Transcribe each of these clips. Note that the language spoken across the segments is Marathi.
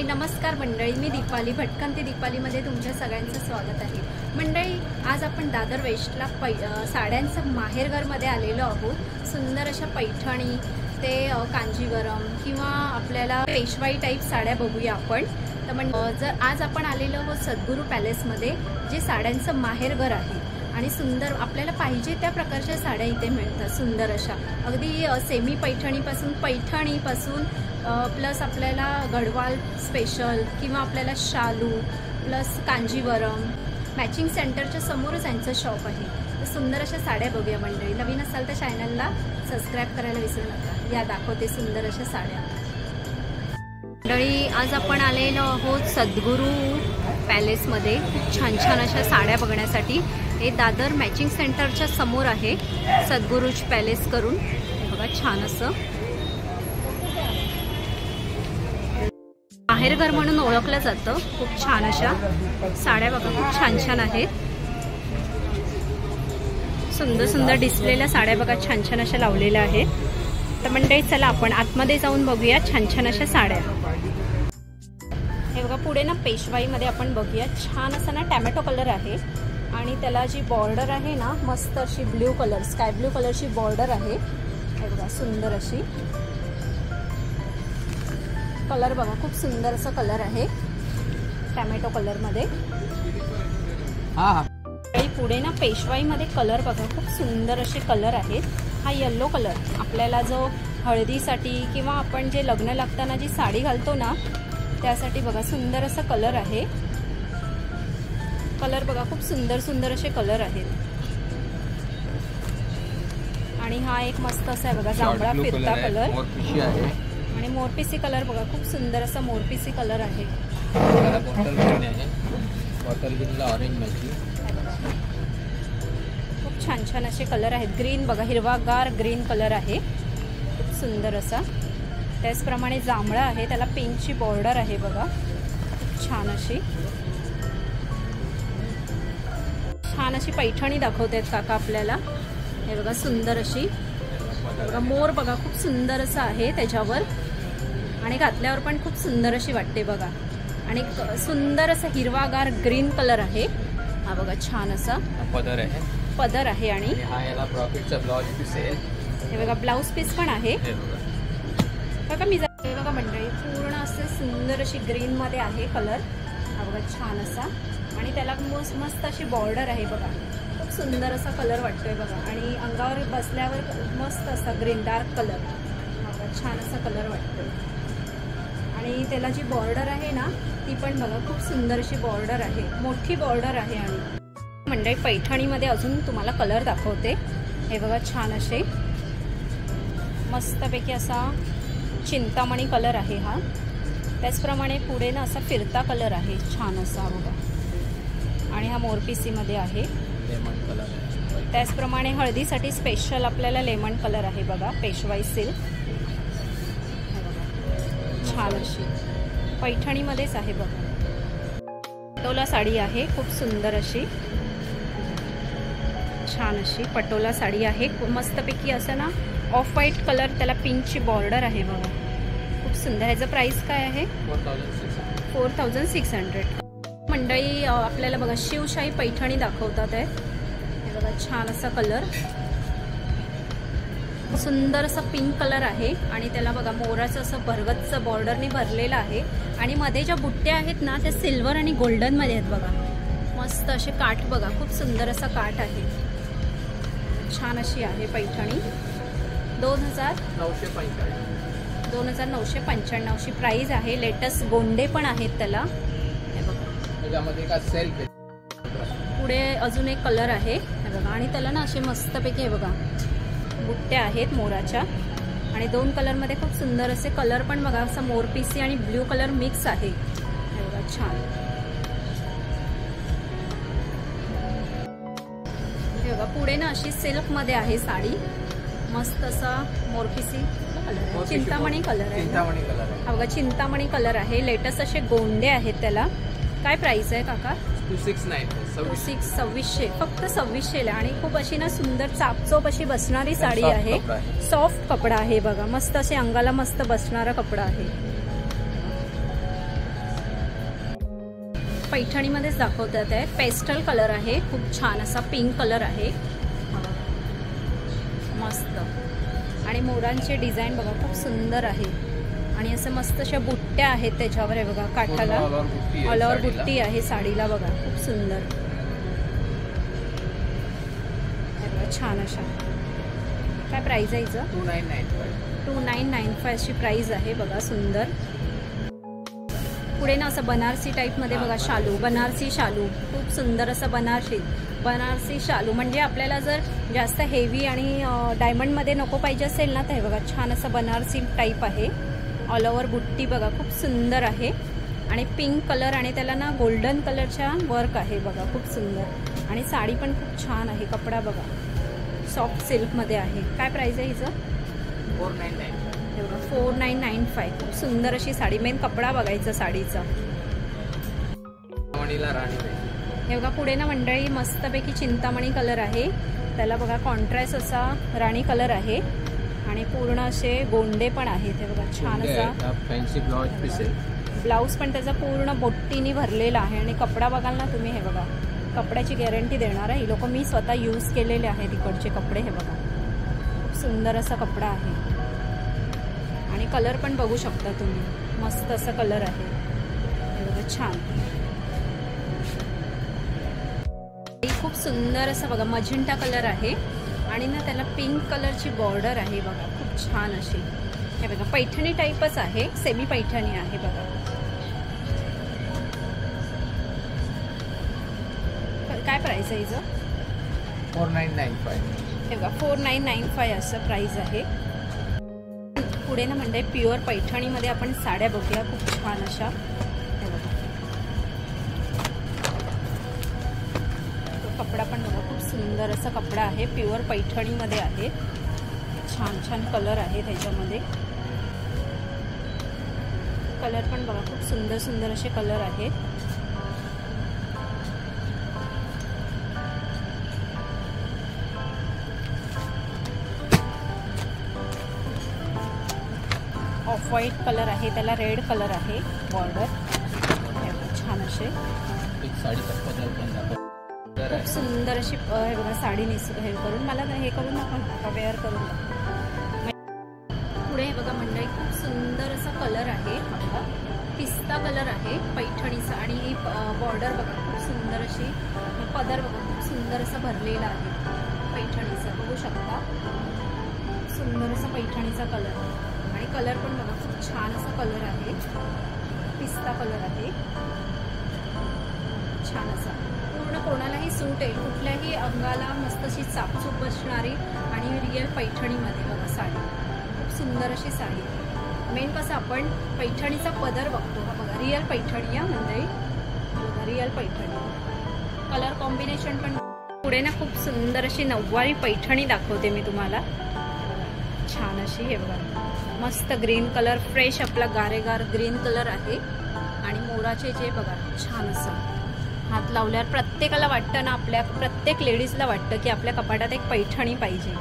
नमस्कार मंडळी, मी दीपाली भटकंती दीपालीमध्ये तुमच्या सगळ्यांचं स्वागत आहे। मंडळी, आज आपण दादर वेस्टला साड्यांचं माहेरघरमध्ये आलेलो आहोत। सुंदर अशा पैठणी ते कांजीवरम किंवा आपल्याला पेशवाई टाईप साड्या बघूया आपण। तर आज आपण आलेलो आहोत सद्गुरू पॅलेसमध्ये, जे साड्यांचं माहेरघर आहे आणि सुंदर आपल्याला पाहिजे त्या प्रकारच्या साड्या इथे मिळतात। सुंदर अशा अगदी सेमी पैठणीपासून प्लस आपल्याला गढवाल स्पेशल किंवा आपल्याला शालू प्लस कांजीवरम मॅचिंग सेंटरच्या समोरच यांचं शॉप आहे। तर सुंदर अशा साड्या बघूया मंडळी। नवीन असाल तर चॅनलला सबस्क्राईब करायला विसरू नका। या दाखवते सुंदर अशा साड्या। मंडळी, आज आपण आलेलो आहोत सद्गुरू पॅलेसमध्ये छान छान अशा साड्या बघण्यासाठी। हे दादर मॅचिंग सेंटरच्या समोर आहे सद्गुरूज पॅलेस करून। बघा छान असं माहेरघर म्हणून ओळखलं जातं। खूप छान अशा साड्या बघा, खूप छान छान आहेत। सुंदर सुंदर डिस्प्लेला साड्या बघा छान छान अशा लावलेल्या आहेत। तर मंडळी, चला आपण आतमध्ये जाऊन बघूया छान छान अशा साड्या। हे बघा पुढे ना पेशवाईमध्ये आपण बघूया। छान असा ना टॅमॅटो कलर आहे आणि त्याला जी बॉर्डर आहे ना मस्त अशी ब्ल्यू कलर, स्काय ब्ल्यू कलरची बॉर्डर आहे। हे बघा सुंदर अशी कलर बघा, खूप सुंदर असा कलर आहे टॅमॅटो कलर मध्ये। पुढे ना पेशवाईमध्ये कलर बघा, खूप सुंदर असे कलर आहेत। हा येलो कलर आपल्याला जो हळदीसाठी किंवा आपण जे लग्न लागताना जी साडी घालतो ना त्यासाठी बघा सुंदर असा कलर आहे। कलर बघा, खूप सुंदर सुंदर असे कलर आहेत। आणि हा एक मस्त असा आहे बघा जांभळा फिरता कलर आणि मोरपिसी कलर बघा, खूप सुंदर असा मोरपिसी कलर आहे। खूप छान छान असे कलर आहेत। ग्रीन बघा, हिरवागार ग्रीन कलर आहे खूप सुंदर असा। त्याचप्रमाणे जांभळा आहे, त्याला पिंकची बॉर्डर आहे बघा, खूप छान अशी। छान अशी पैठणी दाखवतात काका आपल्याला। हे बघा सुंदर अशी बघा, मोर बघा खूप सुंदर असं आहे त्याच्यावर आणि घातल्यावर पण खूप सुंदर अशी वाटते बघा। आणि सुंदर असं हिरवागार ग्रीन कलर आहे हा बघा। छान असा पदर आहे आणि हे बघा ब्लाउज पीस पण आहे बघा। मी हे बघा मंडळी, पूर्ण असे सुंदर अशी ग्रीन मध्ये आहे कलर हा बघा छान असा। आणि त्याला मस्त अशी बॉर्डर आहे बघा, खूप सुंदर असा कलर वाटतोय बघा। आणि अंगावर बसल्यावर मस्त असा ग्रीन डार्क कलर बघा, छान असा कलर वाटतोय। आणि त्याला जी बॉर्डर आहे ना ती पण बघा खूप सुंदर अशी बॉर्डर आहे, मोठी बॉर्डर आहे। आणि मंडळी पैठणीमध्ये अजून तुम्हाला कलर दाखवते। हे बघा छान असे मस्तपैकी असा चिंतामणी कलर आहे हा। त्याचप्रमाणे पुढे ना असा फिरता कलर आहे छान असा बघा। आणि हा मोरपिसीमध्ये आहे लेमन कलर। त्याचप्रमाणे हळदीसाठी स्पेशल आपल्याला लेमन कलर आहे बघा, पेशवाई सिल्क छान अशी पैठणीमध्येच आहे बघा। पटोला साडी आहे खूप सुंदर अशी, छान अशी पटोला साडी आहे मस्तपैकी असं ना ऑफ व्हाईट कलर, त्याला पिंकची बॉर्डर आहे बघा, खूप सुंदर। ह्याचं प्राइस काय आहे? 4600। मंडळी, आपल्याला बघा शिवशाही पैठणी दाखवतात आहे। हे बघा छान असा कलर, सुंदर असा पिंक कलर आहे आणि त्याला बघा मोराचं असं भरगतचं बॉर्डरने भरलेलं आहे। आणि मध्ये ज्या बुट्ट्या आहेत ना त्या सिल्वर आणि गोल्डन मध्ये आहेत बघा। मस्त असे काठ बघा, खूप सुंदर असा काठ आहे, छान अशी आहे पैठणी। 2995 ची प्राइस आहे। लेटेस्ट गोंडे पण आहेत त्याला। हे बघा पुढे अजून एक कलर आहे हे बघा। आणि त्याला ना असे मस्तपैकी हे बघा बुट्ट्या आहेत मोराच्या आणि 2 कलर मध्ये खूप सुंदर असे कलर पण बघा, असं मोरपिसी आणि ब्ल्यू कलर मिक्स आहे हे बघा छान। हे बघा पुढे ना अशी सिल्क मध्ये आहे साडी, मस्त असा मोरपिसी कलर, चिंतामणी कलर आहे हा बघा, चिंतामणी कलर आहे। लेटेस्ट असे गोंडे आहेत त्याला। काय प्राइस आहे काका? 2600 फक्त 2600 आणि खूप अशी ना सुंदर चापचोप अशी बसणारी साडी आहे। सॉफ्ट कपडा आहे बघा, मस्त असे अंगाला मस्त बसणारा कपडा आहे। पैठणीमध्येच दाखवतात आहे. पेस्टल कलर आहे, खूप छान असा पिंक कलर आहे, मस्त. आणि मोरांचे डिझाईन बघा खूप सुंदर आहे. आणि असं मस्त अशा बुट्ट्या आहेत त्याच्यावर आहे बघा, काठाला ऑल ओव्हर बुट्टी आहे साडीला बघा, खूप सुंदर. छान अशा. काय प्राइस आहे हिचं? 2995 अशी प्राइस आहे बघा, सुंदर. पुढे ना असं बनारसी टाईपमध्ये बघा शालू, बनारसी शालू खूप सुंदर असं बनारसी शालू. म्हणजे आपल्याला जर जास्त हेवी आणि डायमंडमध्ये नको पाहिजे असेल ना तर हे बघा छान असं बनारसी टाईप आहे. ऑल ओव्हर बुट्टी बघा खूप सुंदर आहे. आणि पिंक कलर आणि त्याला ना गोल्डन कलरच्या वर्क आहे बघा, खूप सुंदर. आणि साडी पण खूप छान आहे, कपडा बघा सॉफ्ट सिल्कमध्ये आहे. काय प्राइस आहे हिचं? 4995. खूप सुंदर अशी साडी. मेन कपडा बघायचा साडीचा. हे बघा पुढे ना मंडळी मस्तपैकी चिंतामणी कलर आहे, त्याला बघा कॉन्ट्रास्ट असा राणी कलर आहे. आणि पूर्ण असे गोंडे पण आहेत हे बघा, छान असा फॅन्सी ब्लाऊज पण त्याचा पूर्ण बोट्टीनी भरलेला आहे. आणि कपडा बघाल ना तुम्ही, हे बघा कपड्याची गॅरंटी देणार आहे ही लोक. मी स्वतः यूज केलेले आहे तिकडचे कपडे. हे बघा खूप सुंदर असा कपडा आहे. आणि कलर पण बघू शकता तुम्ही, मस्त असा कलर आहे हे बघा, छान. खूप सुंदर असं बघा मजिंटा कलर आहे. आणि ना त्याला पिंक कलरची बॉर्डर आहे बघा, खूप छान अशी. हे बघा पैठणी टाईपच आहे, सेमी पैठणी आहे बघा. काय प्राइस आहे हिचं? 4995. हे बघा 4995 असं प्राइस आहे. पुढे ना म्हणजे प्युअर पैठणीमध्ये आपण साड्या बघूया, खूप छान अशा. हे बघा कपडा पण बघा खूप सुंदर असा कपडा आहे, प्युअर पैठणीमध्ये आहे. छान छान कलर आहे त्याच्यामध्ये. कलर पण बघा खूप सुंदर सुंदर असे कलर आहेत. ऑफ व्हाईट कलर आहे, त्याला रेड कलर आहे बॉर्डर, छान असे. खूप सुंदर अशी हे बघा साडी हे करून मला हे करून दाखवा, वेअर करून दाखवा. पुढे हे बघा मंडळी खूप सुंदर असा कलर आहे, बघा पिस्ता कलर आहे पैठणीचा. आणि ही बॉर्डर बघा खूप सुंदर अशी, पदर बघा खूप सुंदर असा भरलेला आहे पैठणीचा, बघू शकता. सुंदर असा पैठणीचा कलर. आणि कलर पण बघा खूप छान असा कलर आहे, पिस्ता कलर आहे, छान असा. पूर्ण कोणालाही सूट येईल, कुठल्याही अंगाला मस्त अशी चापचूप बसणारी. आणि रिअल पैठणीमध्ये बघा साडी, खूप सुंदर अशी साडी. मेन कसं आपण पैठणीचा पदर बघतो, हा बघा रिअल पैठणी आहे मंडळी, बघा रिअल पैठणी. कलर कॉम्बिनेशन पण. पुढे ना खूप सुंदर अशी नऊवारी पैठणी दाखवते मी तुम्हाला, छान अशी. हे बघा मस्त ग्रीन कलर, फ्रेश आपला गारेगार ग्रीन कलर आहे. आणि मोराचे जे बघा छान असं हात लावल्यावर प्रत्येकाला वाटतं ना, आपल्या प्रत्येक लेडीजला वाटतं की आपल्या कपाटात एक पैठणी पाहिजे.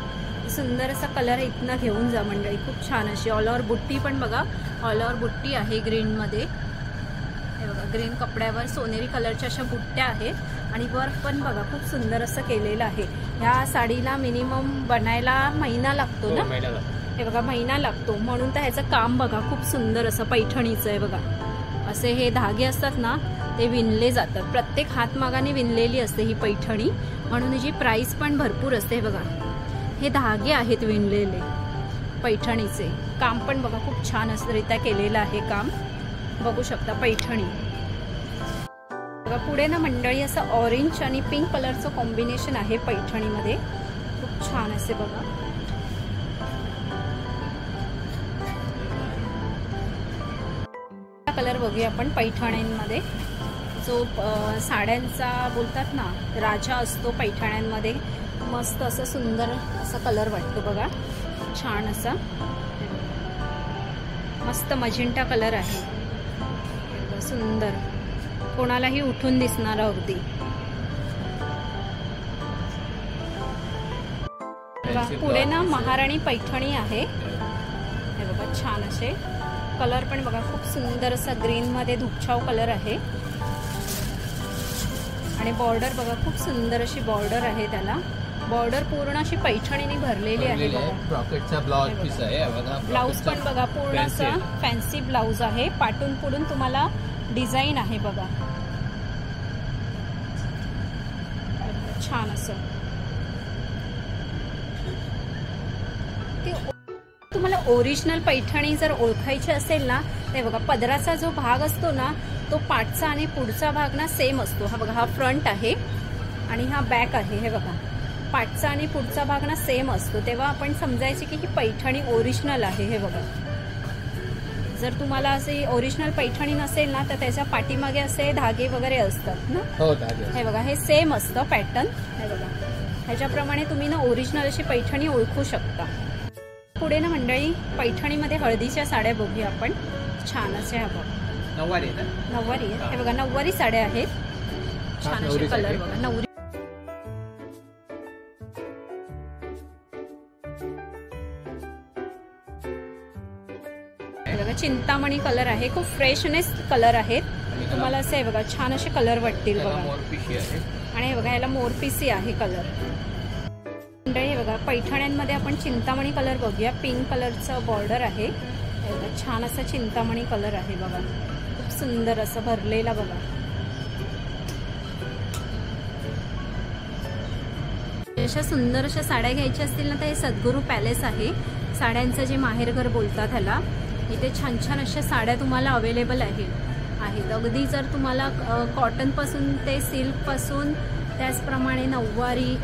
सुंदर असा कलर आहे, इथनं घेऊन जा मंडळी, खूप छान अशी. ऑल ओव्हर बुट्टी पण बघा, ऑल ओव्हर बुट्टी आहे ग्रीनमध्ये. हे बघा ग्रीन कपड्यावर सोनेरी कलरच्या अशा बुट्ट्या आहेत. आणि वर्क पण बघा खूप सुंदर असं केलेलं आहे. ह्या साडीला मिनिमम बनायला महिना लागतो ना, हे बघा महिना लागतो. म्हणून तर ह्याचं काम बघा खूप सुंदर असं पैठणीचं आहे बघा. असे हे धागे असतात ना ते विणले जातात, प्रत्येक हातमागाने विणलेली असते ही पैठणी. म्हणून हिची प्राइस पण भरपूर असते. हे बघा हे धागे आहेत विणलेले पैठणीचे. काम पण बघा खूप छान असं रित्या केलेलं आहे काम, बघू शकता पैठणी. बघा पुढे ना मंडळी असं ऑरेंज आणि पिंक कलरचं कॉम्बिनेशन आहे पैठणीमध्ये, खूप छान असे बघा. कलर बघूया आपण पैठण्यांमध्ये. जो साड्यांचा बोलतात ना राजा असतो पैठण्यांमध्ये, मस्त असं सुंदर असा कलर वाटतो बघा, छान असा मस्त मजिंटा कलर आहे, सुंदर, कोणालाही उठून दिसणार अगदी. पुढे ना महाराणी पैठणी आहे, हे बघा छान असे. कलर पण बघा खूप सुंदर असा ग्रीन मध्ये धुपछाव कलर आहे. आणि बॉर्डर बघा, खूप सुंदर अशी बॉर्डर आहे त्याला. बॉर्डर पूर्ण अशी पैठणीने भरलेली आहे बघा. ब्रॉकेटचा ब्लाउज पीस आहे बघा. ब्लाउज पण बघा पूर्ण असं फॅन्सी ब्लाउज आहे. पाटून पुढून तुम्हाला डिझाईन आहे बघा, छान असं. तुम्हाला ओरिजिनल पैठणी जर ओळखायची असेल ना, ते बघा पदराचा जो भाग असतो ना, तो पाठचा आणि पुढचा भाग ना सेम असतो. हा बघा, हा फ्रंट आहे आणि हा बॅक आहे. हे बघा, पाठचा आणि पुढचा भाग ना सेम असतो, तेव्हा आपण समजायचे की ही पैठणी ओरिजिनल आहे. हे बघा, जर तुम्हाला असे ओरिजिनल पैठणी नसेल ना, तर त्याच्या पाठीमागे असे धागे वगैरे असतात ना. हो, धागे. हे बघा, हे सेम असतं पॅटर्न. हे बघा, ह्याच्याप्रमाणे तुम्ही ना ओरिजिनल अशी पैठणी ओळखू शकता. पुढे ना मंडळी, पैठणीमध्ये हळदीच्या साड्या बघूया आपण. छान असे. हा बघा, नऊवारी आहे. नऊवारी आहे. हे बघा, नऊवारी साड्या आहेत. छान असे कलर बघा. नऊवारी बघा, चिंतामणी कलर आहे. खूप फ्रेशनेस कलर आहेत. तुम्हाला असे आहे बघा, छान असे कलर वाटतील बघा. आणि हे बघा, याला मोरपिसी आहे कलर. हे बघा, पैठण्यांमध्ये आपण चिंतामणी कलर बघूया. पिंक कलरचं बॉर्डर आहे. हे बघा, छान असा चिंतामणी कलर आहे बघा. खूप सुंदर असं भरलेला बघा. अशा सुंदर अशा साड्या घ्यायच्या असतील ना, तर हे सद्गुरू पॅलेस आहे. साड्यांचं जे माहेरघर बोलतात ह्याला. इथे छान छान अशा साड्या तुम्हाला अवेलेबल आहेत. अगदी जर तुम्हाला कॉटनपासून ते सिल्कपासून, त्याचप्रमाणे नऊवारी,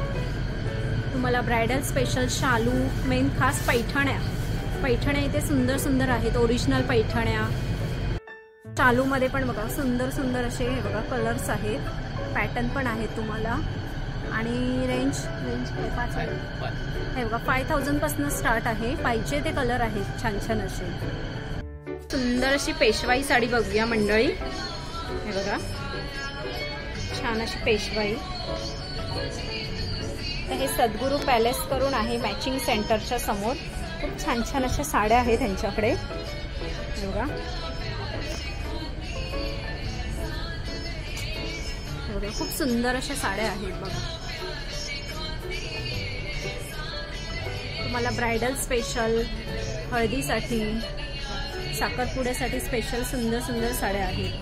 तुम्हाला ब्रायडल स्पेशल शालू, मेन खास पैठण्या इथे सुंदर सुंदर आहेत. ओरिजिनल पैठण्या. शालूमध्ये पण बघा सुंदर सुंदर असे हे बघा कलर्स आहेत. पॅटर्न पण आहेत तुम्हाला. आणि रेंज काय 5,000. हे बघा, 5,000 पासून स्टार्ट आहे. पाहिजे ते कलर आहेत छान छान असे. सुंदर अशी पेशवाई साडी बघूया मंडळी. हे बघा, छान अशी पेशवाई. तर हे सद्गुरू पॅलेस करून आहे, मॅचिंग सेंटरच्या समोर. खूप छान छान अशा साड्या आहेत त्यांच्याकडे. हे बघा, खूप सुंदर अशा साड्या आहेत बघा. तुम्हाला ब्रायडल स्पेशल, हळदीसाठी, साखरपुड्यासाठी स्पेशल सुंदर सुंदर साड्या आहेत.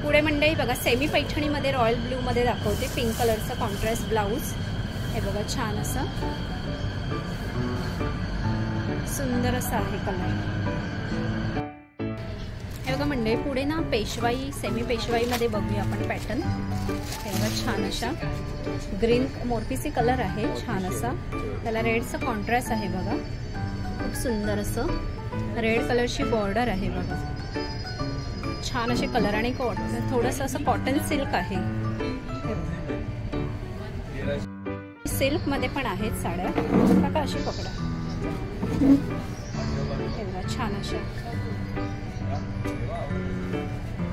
पुढे मंडळी बघा, सेमी पैठणीमध्ये रॉयल ब्ल्यू मध्ये दाखवते. पिंक कलरचा कॉन्ट्रास्ट ब्लाऊज. हे बघा, छान असं सुंदर असं आहे कलर. हे बघा मंडळी, पुढे ना पेशवाई, सेमी पेशवाई मध्ये बघूया आपण पॅटर्न. हे बघा, छान अशा ग्रीन मोरपिसी कलर आहे. छान असा त्याला रेडचा कॉन्ट्रास्ट आहे बघा. खूप सुंदर असं रेड कलरची बॉर्डर आहे बघा. छान असे कलर. आणि थोडंसं असं कॉटन सिल्क आहे. सिल्क मध्ये पण आहेत साड्या. काका अशी पकडा. हे बघा, छान अशा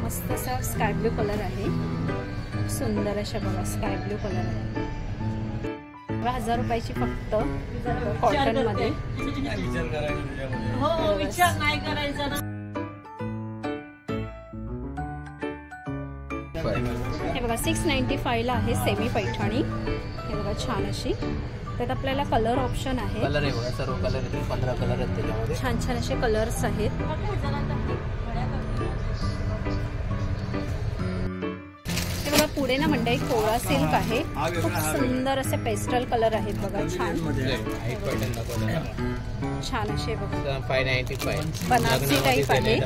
मस्त असा स्काय ब्लू कलर आहे. सुंदर अशा बघा, स्काय ब्लू कलर आहे. 1000 रुपयाची फक्त कॉटन मध्ये. हो, विचार नाही करायचा ना. हे बघा, 695 ला आहे सेमी पैठणी. हे बघा, छान अशी. त्यात आपल्याला कलर ऑप्शन आहे. कलर आहे बघा, सर्व कलर आहेत. 15 कलर आहेत त्याच्यामध्ये. छान छान असे कलर्स आहेत. हे बघा, पुढे ना मंडळी कोळा सिल्क आहे. खूप सुंदर असे पेस्टल कलर आहेत बघा. छान छान असे बघा. 595 बनारसी टाईप आहे.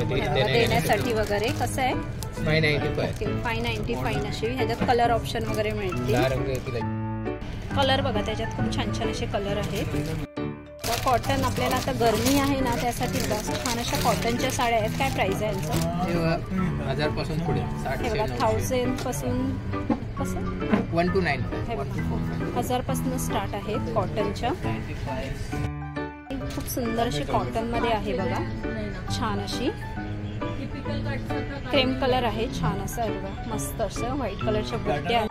देण्यासाठी वगैरे कसं आहे. 595 595 अशी. ह्याच्यात कलर ऑप्शन वगैरे मिळतील. कलर बघा, त्याच्यात खूप छान छान असे कलर आहेत. कॉटन आपल्याला आता गरमी आहे ना, त्यासाठी छान अशा कॉटनच्या साड्या आहेत. काय प्राइस आहे यांचं? 1000 पासून पुढे. हे बघा, 1000 पासून कसं 1 to 9. हे बघा, 1000 पासून स्टार्ट आहेत कॉटनच्या. खूप सुंदर अशी कॉटन मध्ये आहे बघा. छान अशी क्रीम कलर आहे. छान असं आहे बघा, मस्त असं व्हाईट कलरच्या बुट्ट्या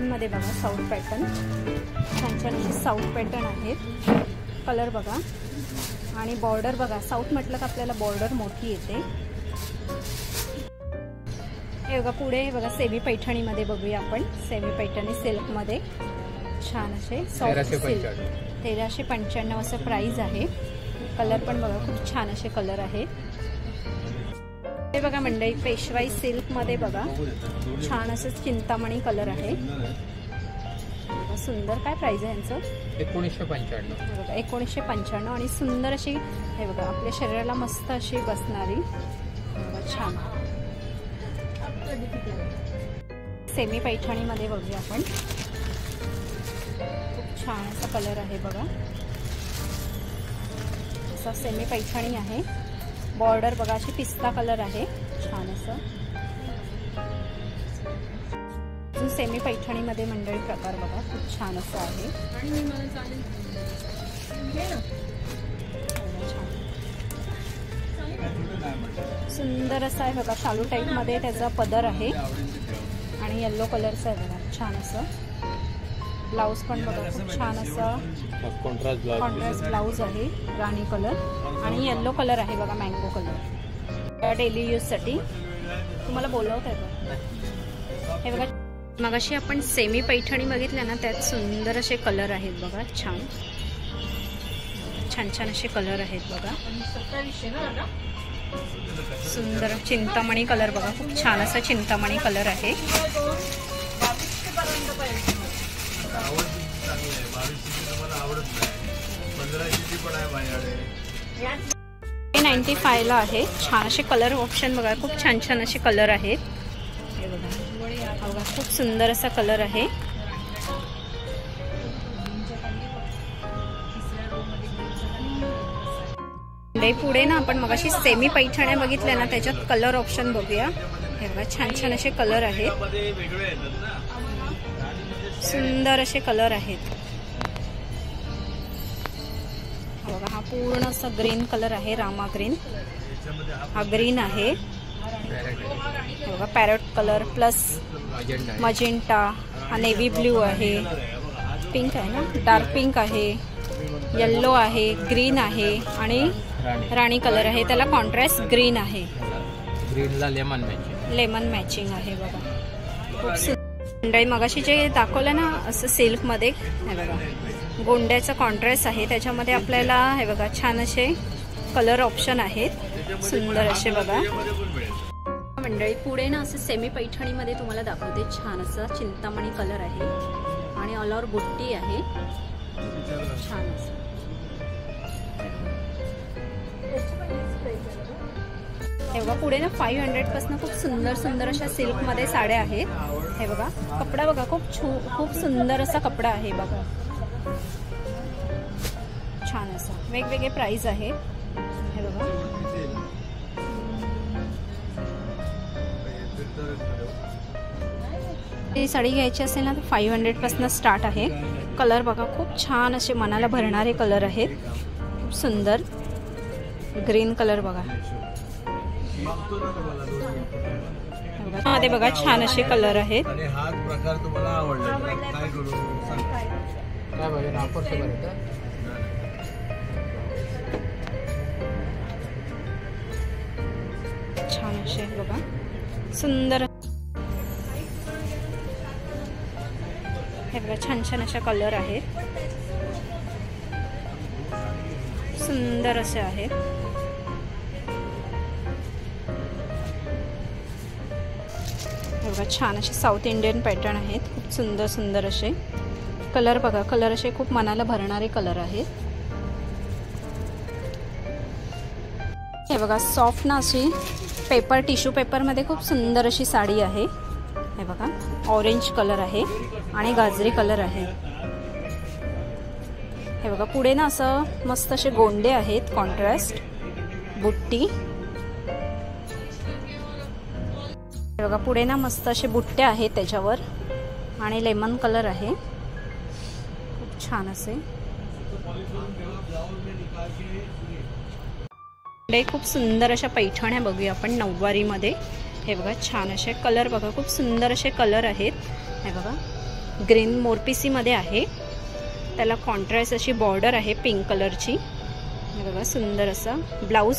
मध्ये बघा. साऊथ पॅटर्न, छान छान असे साऊथ पॅटर्न आहेत. कलर बघा आणि बॉर्डर बघा. साऊथ म्हटलं का आपल्याला बॉर्डर मोठी येते. हे बघा पुढे हे बघा सेमी पैठणीमध्ये बघूया आपण. सेमी पैठणी सिल्कमध्ये छान असे सॉफ्ट सिल्क. 1395 असं प्राइस आहे. कलर पण बघा खूप छान असे कलर आहे. हे बघा मंडळी पेशवाई सिल्कमध्ये बघा छान असं चिंतामणी कलर आहे. सुंदर. काय प्राइस आहे यांचं? 1995. बघा 1995 आणि सुंदर अशी हे बघा आपल्या शरीराला मस्त अशी बसणारी बघा छान सेमी पैठणीमध्ये बघूया आपण. खूप छान असा कलर आहे बघा. असा सेमी पैठणी आहे. बॉर्डर बघा अशी पिस्ता कलर आहे छान असं. सेमी पैठणीमध्ये मंडळी प्रकार बघा खूप छान असं आहे. सुंदर असं आहे बघा. शालू टाईप मध्ये त्याचा पदर आहे आणि येल्लो कलरचा आहे बघा छान असं. ब्लाउज पण बघा खूप छान असा कॉन्ट्रास्ट ब्लाउज आहे. राणी कलर आणि येल्लो कलर आहे बघा मँगो कलर. डेली यूज साठी तुम्हाला बोलवत आहे बघा. हे बघा मगाशी आपण सेमी पैठणी बघितल्या ना त्यात सुंदर असे कलर आहेत बघा छान छान छान असे कलर आहेत बघा. सुंदर चिंतामणी कलर बघा खूप छान असा चिंतामणी कलर आहे. 95 ला आहे. छान असे कलर ऑप्शन बघा खूप छान छान असे कलर आहेत. हे बघा खूप सुंदर असा कलर आहे. पुढे ना आपण मगाशी सेमी पैठण्या बघितल्या ना त्याच्यात कलर ऑप्शन बघूया. हे बघा छान छान असे कलर आहेत. सुंदर असे कलर आहेत. बघा हा पूर्ण असा ग्रीन कलर आहे. रामा ग्रीन. हा ग्रीन आहे. बघा पॅरट कलर प्लस मजेंटा. हा नेव्ही ब्ल्यू आहे. पिंक आहे ना. डार्क पिंक आहे. येल्लो आहे. ग्रीन आहे आणि राणी कलर आहे. त्याला कॉन्ट्रास्ट ग्रीन आहे. ग्रीनला लेमन मॅचिंग आहे बघा. खूप सुंदर. मगाशी जे दाखवलं ना असं सिल्कमध्ये हे बघा गोंड्याचा कॉन्ट्रास्ट आहे. त्याच्यामध्ये आपल्याला हे बघा छान असे कलर ऑप्शन आहेत. सुंदर असे बघा मंडळी. पुढे ना असं सेमी पैठणीमध्ये तुम्हाला दाखवते. छान असा चिंतामणी कलर आहे आणि ऑल ओव्हर बुट्टी आहे छान असं. हे बघा पुढे ना 500 पासून खूप सुंदर सुंदर अशा सिल्कमध्ये साड्या आहेत. हे बघा कपडा बघा खूप सुंदर असा कपडा आहे बघा छान असा. वेगवेगळे प्राइस आहे. हे बघा ही साडी घ्यायची असेल ना तर 500 पासून स्टार्ट आहे. कलर बघा खूप छान असे मनाला भरणारे कलर आहेत. खूप सुंदर ग्रीन कलर बघा. मध्ये बघा छान असे कलर आहेत. छान असे बघा सुंदर. हे बघा छान छान अशा कलर आहेत. सुंदर असे आहेत. हे बघा छान असे साऊथ इंडियन पॅटर्न आहेत. खूप सुंदर सुंदर असे कलर बघा. कलर असे खूप मनाला भरणारे कलर आहेत. हे बघा सॉफ्ट ना अशी पेपर टिश्यू पेपरमध्ये खूप सुंदर अशी साडी आहे. हे बघा ऑरेंज कलर आहे आणि गाजरी कलर आहे. हे बघा पुढे ना असं मस्त असे गोंडे आहेत. कॉन्ट्रास्ट बुट्टी. हे बघा पुढे ना मस्त असे बुट्ट्या आहेत त्याच्यावर आणि लेमन कलर आहे. खूप छान असे खूप सुंदर अशा पैठण्या बघूया आपण नऊवारीमध्ये. हे बघा छान असे कलर बघा. खूप सुंदर असे कलर आहेत. हे बघा ग्रीन मोरपिसीमध्ये आहे. त्याला कॉन्ट्रास्ट अशी बॉर्डर आहे पिंक कलरची. हे बघा सुंदर असा ब्लाऊज.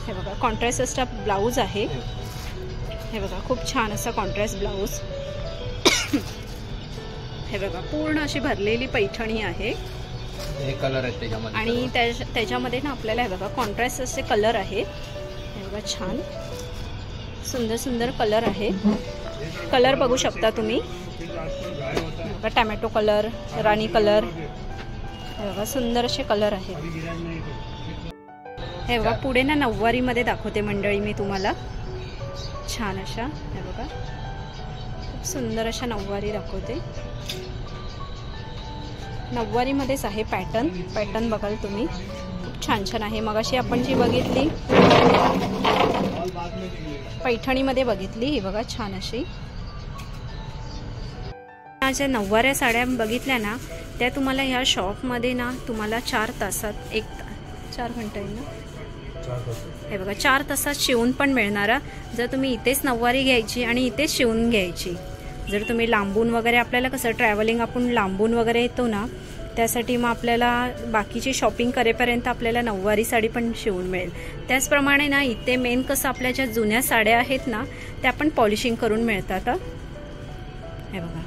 हे बघा कॉन्ट्रास्ट असा ब्लाऊज आहे. हे बघा खूप छान असा कॉन्ट्रास्ट ब्लाऊज. हे बघा पूर्ण अशी भरलेली पैठणी आहे हे कलर आहेत त्याच्यामध्ये आणि त्याच्यामध्ये ना आपल्याला हे बघा कॉन्ट्रास्ट असे कलर आहेत. हे बघा छान सुंदर सुंदर कलर आहे. कलर बघू शकता तुम्ही. बघा टॅमॅटो कलर, राणी कलर, हे बघा सुंदर असे कलर आहेत. हे बघा पुढे ना नऊवारीमध्ये दाखवते मंडळी मी तुम्हाला. छान अशा हे बघा खूप सुंदर अशा नऊवारी दाखवते. नऊवारीमध्येच आहे पॅटर्न बघाल तुम्ही. खूप छान छान आहे. मगाशी आपण जी बघितली पैठणीमध्ये बघितली, ही बघा छान अशी. ज्या नऊवाऱ्या साड्या बघितल्या ना त्या तुम्हाला ह्या शॉपमध्ये ना तुम्हाला 4 तासात 4 घंटे ना हे बघा 4 तासात शिवून पण मिळणारा. जर तुम्ही इथेच नऊवारी घ्यायची आणि इथेच शिवून घ्यायची. जर तुम्ही लांबून वगैरे, आपल्याला कसं ट्रॅव्हलिंग आपण लांबून वगैरे येतो ना, त्यासाठी मग आपल्याला बाकीची शॉपिंग करेपर्यंत आपल्याला नऊवारी साडी पण शिवून मिळेल. त्याचप्रमाणे ना इथे मेन कसं आपल्या ज्या जुन्या साड्या आहेत ना त्या पण पॉलिशिंग करून मिळतात. हे बघा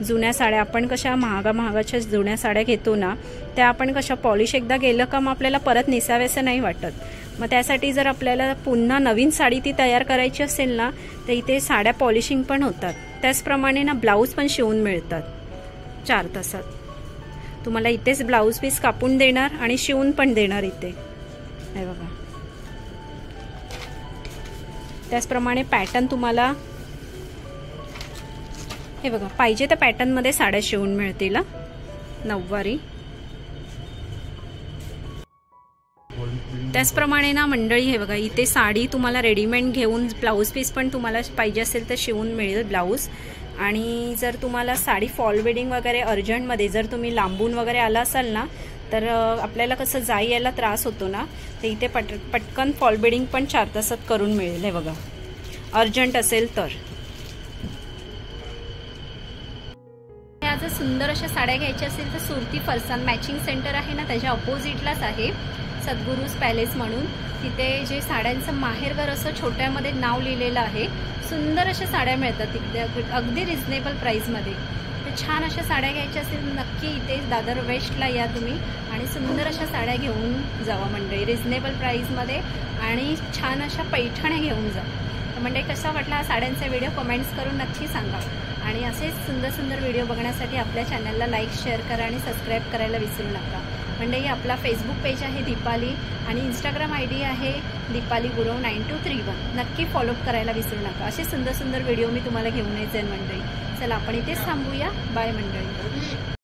जुन्या साड्या आपण कशा महागाच्या जुन्या साड्या घेतो ना त्या आपण कशा पॉलिश एकदा गेलं का मग आपल्याला परत नेसाव्याचं नाही वाटत. मग त्यासाठी जर आपल्याला पुन्हा नवीन साडी ती तयार करायची असेल ना तर इथे साड्या पॉलिशिंग पण होतात. त्याचप्रमाणे ना ब्लाऊज पण शिवून मिळतात 4 तासात. तुम्हाला इथेच ब्लाऊज पीस कापून देणार आणि शिवून पण देणार इथे. हे बघा त्याचप्रमाणे पॅटर्न तुम्हाला हे बघा पाहिजे त्या पॅटर्नमध्ये साड्या शिवून मिळतील. नऊवारी त्याचप्रमाणे ना मंडळी हे बघा इथे साडी तुम्हाला रेडीमेड घेऊन ब्लाऊज पीस पण तुम्हाला पाहिजे असेल तर शिवून मिळेल ब्लाऊज. आणि जर तुम्हाला साडी फॉल वेडिंग वगैरे अर्जंटमध्ये जर तुम्ही लांबून वगैरे आला असाल ना तर आपल्याला कसं जाई यायला त्रास होतो ना, तर इथे पटकन फॉल वेडिंग पण 4 तासात करून मिळेल. हे बघा अर्जंट असेल तर. जर सुंदर अशा साड्या घ्यायच्या असेल तर सुरती फरसान मॅचिंग सेंटर आहे ना त्याच्या अपोजिटलाच आहे सद्गुरूज पॅलेस म्हणून. तिथे जे साड्यांचं माहेरघर असं छोट्यामध्ये नाव लिहिलेलं आहे. सुंदर अशा साड्या मिळतात तिथे अगदी रिजनेबल प्राईसमध्ये. तर छान अशा साड्या घ्यायच्या असेल नक्की इथे दादर वेस्टला या तुम्ही आणि सुंदर अशा साड्या घेऊन जावा मंडळी रिजनेबल प्राईसमध्ये आणि छान अशा पैठण्या घेऊन जा. तर म्हणजे कसा वाटला हा साड्यांचा व्हिडिओ कमेंट्स करून नक्की सांगा. आणि असेच सुंदर सुंदर व्हिडिओ बघण्यासाठी आपल्या चॅनलला लाईक शेअर करा आणि सबस्क्राईब करायला विसरू नका. म्हणजे आपला फेसबुक पेज आहे दीपाली आणि इंस्टाग्राम ID आहे दीपाली गुरव 9231. नक्की फॉलो करायला विसरू नका. असे सुंदर सुंदर व्हिडिओ मी तुम्हाला घेऊन येते मंडळी. चला आपण इथेच थांबूया. बाय मंडळी.